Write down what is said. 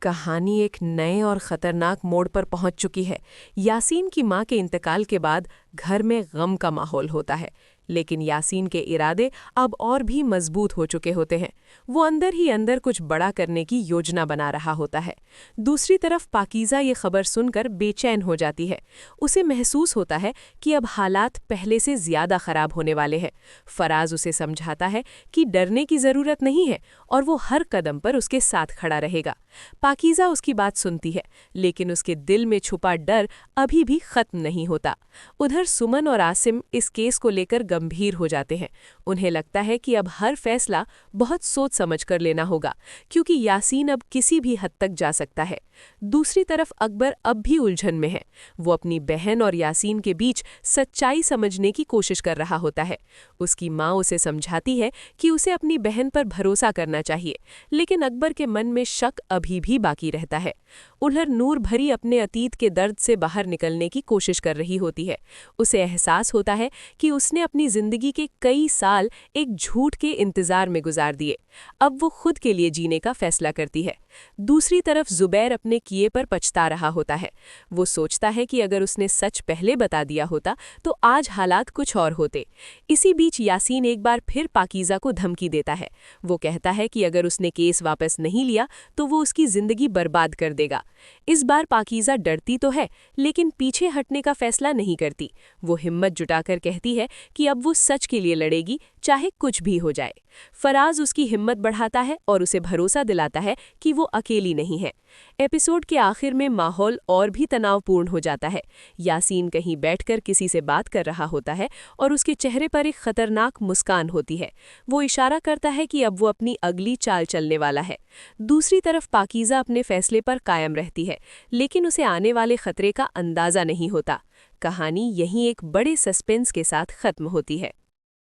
कहानी एक नए और खतरनाक मोड़ पर पहुंच चुकी है। यासीन की मां के इंतकाल के बाद घर में गम का माहौल होता है, लेकिन यासीन के इरादे अब और भी मजबूत हो चुके होते हैं। वो अंदर ही अंदर कुछ बड़ा करने की योजना बना रहा होता है। दूसरी तरफ पाकीज़ा ये खबर सुनकर बेचैन हो जाती है। उसे महसूस होता है कि अब हालात पहले से ज्यादा खराब होने वाले हैं। फराज उसे समझाता है कि डरने की जरूरत नहीं है और वो हर कदम पर उसके साथ खड़ा रहेगा। पाकीज़ा उसकी बात सुनती है, लेकिन उसके दिल में छुपा डर अभी भी खत्म नहीं होता। उधर सुमन और आसिम इस केस को लेकर गंभीर हो जाते हैं। उन्हें लगता है कि अब हर फैसला बहुत सोच समझ कर लेना होगा, क्योंकि यासीन अब किसी भी हद तक जा सकता है। दूसरी तरफ अकबर अब भी उलझन में है। वो अपनी बहन और यासीन के बीच सच्चाई समझने की कोशिश कर रहा होता है। उसकी माँ उसे समझाती है कि उसे अपनी बहन पर भरोसा करना चाहिए, लेकिन अकबर के मन में शक अभी भी बाकी रहता है। उधर नूर भरी अपने अतीत के दर्द से बाहर निकलने की कोशिश कर रही होती है। उसे एहसास होता है कि उसने अपनी जिंदगी के कई साल एक झूठ के इंतजार में गुजार दिए। अब वो खुद के लिए जीने का फैसला करती है। दूसरी तरफ जुबैर अपने किए पर पछता रहा होता है। वो सोचता है कि अगर उसने सच पहले बता दिया होता तो आज हालात कुछ और होते। इसी बीच यासीन एक बार फिर पाकीज़ा को धमकी देता है। वो कहता है कि अगर उसने केस वापस नहीं लिया तो वो उसकी जिंदगी बर्बाद कर देगा। इस बार पाकीज़ा डरती तो है, लेकिन पीछे हटने का फैसला नहीं करती। वो हिम्मत जुटाकर कहती है कि अब वो सच के लिए लड़ेगी, चाहे कुछ भी हो जाए। फराज उसकी हिम्मत बढ़ाता है और उसे भरोसा दिलाता है कि वो अकेली नहीं है। एपिसोड के आखिर में माहौल और भी तनावपूर्ण हो जाता है। यासीन कहीं बैठकर किसी से बात कर रहा होता है और उसके चेहरे पर एक खतरनाक मुस्कान होती है। वो इशारा करता है कि अब वो अपनी अगली चाल चलने वाला है। दूसरी तरफ पाकीज़ा अपने फैसले पर कायम रहती है, लेकिन उसे आने वाले खतरे का अंदाजा नहीं होता। कहानी यहीं एक बड़े सस्पेंस के साथ खत्म होती है।